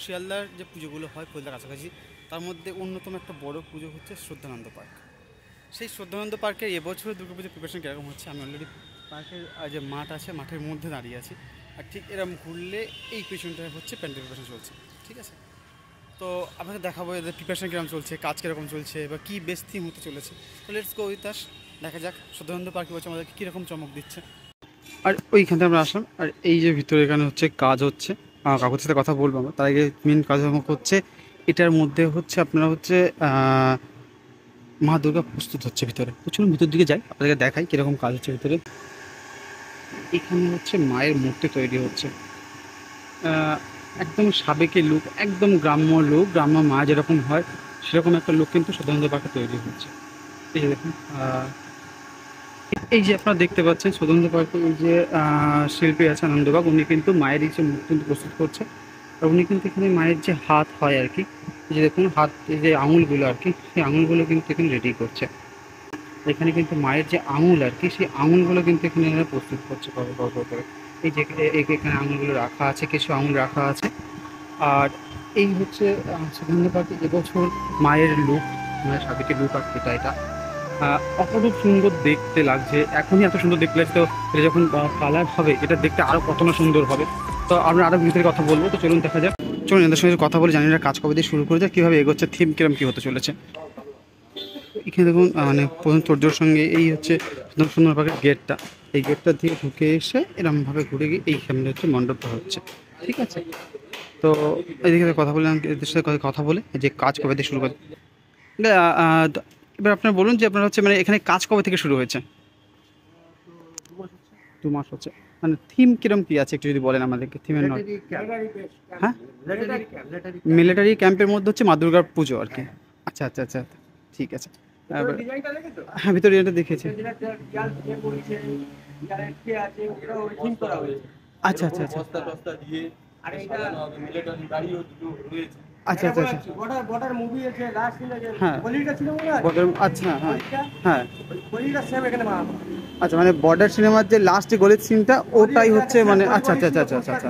শিয়ালদার যে পুজোগুলো হয় ফুলদার কাছাকাছি, তার মধ্যে অন্যতম একটা বড় পুজো হচ্ছে শ্রদ্ধানন্দ পার্ক। সেই শ্রদ্ধানন্দ পার্কের এবছরের দুর্গাপুজোর প্রিপারেশন কীরকম হচ্ছে, আমি অলরেডি পার্কের যে মাঠ আছে মাঠের মধ্যে দাঁড়িয়ে আছি। আর ঠিক এরকম ঘুরলে এই পিছনটা হচ্ছে প্যান্ডেল প্রিপারেশন চলছে, ঠিক আছে? তো আপনাকে দেখাবো এদের প্রিপারেশন কীরকম চলছে, কাজ কীরকম চলছে, বা কী বেস্ট থিম হতে চলেছে। তো লেটস গো উইথ আস, দেখা যাক শ্রদ্ধানন্দ পার্কে বলছে আমাদেরকে কীরকম চমক দিচ্ছে। আর ওইখান থেকে আমরা আসলাম, আর এই যে ভিতরে এখানে হচ্ছে কাজ হচ্ছে, কাকুর সাথে কথা বলবো আমরা। তার আগে মেন কাজ হচ্ছে এটার মধ্যে হচ্ছে আপনারা হচ্ছে মা দুর্গা প্রস্তুত হচ্ছে ভিতরে। তো চলুন ভিতর দিকে যাই, আপনাদেরকে দেখাই কীরকম কাজ হচ্ছে ভিতরে। এখানে হচ্ছে মায়ের মূর্তি তৈরি হচ্ছে, একদম সাবেকি লুক, একদম গ্রাম্য লুক, গ্রাম্য মা যেরকম হয় সেরকম একটা লুক কিন্তু শ্রদ্ধানন্দ পার্কে তৈরি হচ্ছে। এই যে দেখুন, এই যে আপনারা দেখতে পাচ্ছেন শ্রদ্ধানন্দ পার্কে এই যে শিল্পী আছে আনন্দবাগ, উনি কিন্তু মায়ের এই যে মূর্তি কিন্তু প্রস্তুত করছে। আর উনি কিন্তু এখানে মায়ের যে হাত হয় আর কি, এই যে দেখুন হাত, এই যে আঙুলগুলো আর কি, সেই আঙুলগুলো কিন্তু এখানে রেডি করছে। এখানে কিন্তু মায়ের যে আঙুল আর কি, সেই আঙুলগুলো কিন্তু এখানে প্রস্তুত করছে করে। এই যে এখানে আঙুলগুলো রাখা আছে, কিছু আঙুল রাখা আছে। আর এই হচ্ছে শ্রদ্ধানন্দ পার্কে এবছর মায়ের লুক, মায়ের সাবেকি লুক আর এটা অপরূপ সুন্দর দেখতে লাগছে। এখনই এত সুন্দর দেখতে লাগছে, তো এটা যখন কালার হবে এটা দেখতে আরও কত না সুন্দর হবে। তো আমরা আরও ভিতরে কথা বলবো, তো চলুন দেখা যাক। চলুন এদের সঙ্গে কথা বলে জানি না কাজ কবে দিয়ে শুরু করে যায়, কীভাবে এগোচ্ছে, থিম কিরম কী হতে চলেছে। এখানে দেখুন মানে প্রথম তোর্যর সঙ্গে এই হচ্ছে সুন্দর পার্কের গেটটা, এই গেটটা দিয়ে ঢুকে এসে এরমভাবে ঘুরে গিয়ে এইখানে হচ্ছে মণ্ডপটা হচ্ছে, ঠিক আছে? তো এদিকে কথা বললাম, এদের সাথে কথা বলে যে কাজ কবে থেকে শুরু করে। এবার আপনারা বলুন যে আপনারা হচ্ছে মানে এখানে কাজ কবে থেকে শুরু হয়েছে? 2 মাস হচ্ছে। মানে থিম কিরম কি আছে একটু যদি বলেন আমাদেরকে, থিমের নয়। হ্যাঁ, মিলিটারি ক্যাম্পের মধ্যে হচ্ছে মা দুর্গার পুজো আর কি। আচ্ছা আচ্ছা আচ্ছা, ঠিক আছে। হ্যাঁ, ভিতরে এটা দেখেছি। আচ্ছা আচ্ছা আচ্ছা আচ্ছা আচ্ছা আচ্ছা, বর্ডার মুভি আছে লাস্ট সিনে যে হ্যাঁ গলিটা ছিল না, বর্ডার, আচ্ছা হ্যাঁ হ্যাঁ গলিটা সেম এখানে বানানো। আচ্ছা, মানে বর্ডার সিনেমার যে লাস্ট গলির সিনটা ওটাই হচ্ছে মানে আচ্ছা আচ্ছা আচ্ছা আচ্ছা আচ্ছা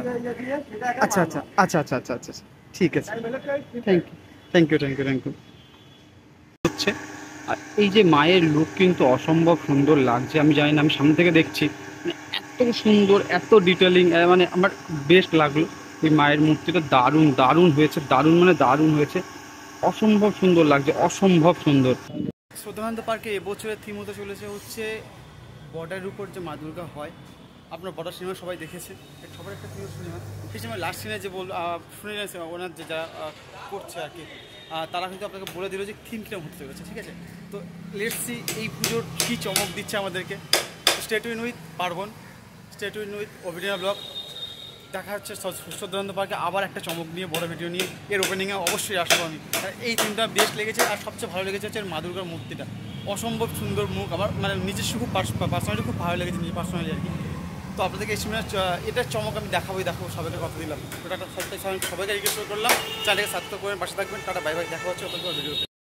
আচ্ছা আচ্ছা আচ্ছা আচ্ছা আচ্ছা আচ্ছা, ঠিক আছে। Thank you thank you thank you হচ্ছে। আর এই যে মায়ের লুক কিন্তু অসম্ভব সুন্দর লাগছে, আমি জানি না, আমি সামনে থেকে দেখছি মানে এত সুন্দর, এত ডিটেলিং, মানে আমার বেস্ট লাগলো। এই মায়ের মূর্তিটা দারুণ দারুণ হয়েছে, দারুণ মানে দারুণ হয়েছে, অসম্ভব সুন্দর লাগছে, অসম্ভব সুন্দর। শ্রদ্ধানন্দ পার্কে এবছরের থিম হতে চলেছে হচ্ছে বর্ডারের উপর যে মা দুর্গা হয়। আপনার বর্ডার সিনেমা সবাই দেখেছে, সবার একটা প্রিয় সিনেমা। সেই সময় লাস্ট সিনে যে শুনে গেছে ওনার যে যারা করছে আর কি, তারা কিন্তু আপনাকে বলে দিল যে থিম কিরকম হতে চলেছে, ঠিক আছে? তো লেটস সি এই পুজোর কী চমক দিচ্ছে আমাদেরকে। স্টে টিউন উইথ পার্বণ, স্টে টিউন উইথ অভিনয় ব্লগ। দেখা হচ্ছে শ্রদ্ধানন্দ পার্কে আবার একটা চমক নিয়ে, বড় ভিডিও নিয়ে। এর ওপেনিংয়ে অবশ্যই আসবো আমি। এই থিমটা বেস্ট লেগেছে, আর সবচেয়ে ভালো লেগেছে হচ্ছে মা দুর্গার মূর্তিটা, অসম্ভব সুন্দর মুখ। আমার মানে নিজস্ব খুব পার্সোনালি খুব ভালো লেগেছে, নিজের পার্সোনালি আর কি। তো আপনাদেরকে এই সময় এটার চমক আমি দেখাবোই, সবাইকে কথা দিলাম। ওটা একটা সবাইকে রিকোয়েস্ট করলাম, চ্যানেলকে সাবস্ক্রাইব করেন, পাশে থাকবেন। টাটা, বাই বাই, দেখা হচ্ছে ভিডিওতে।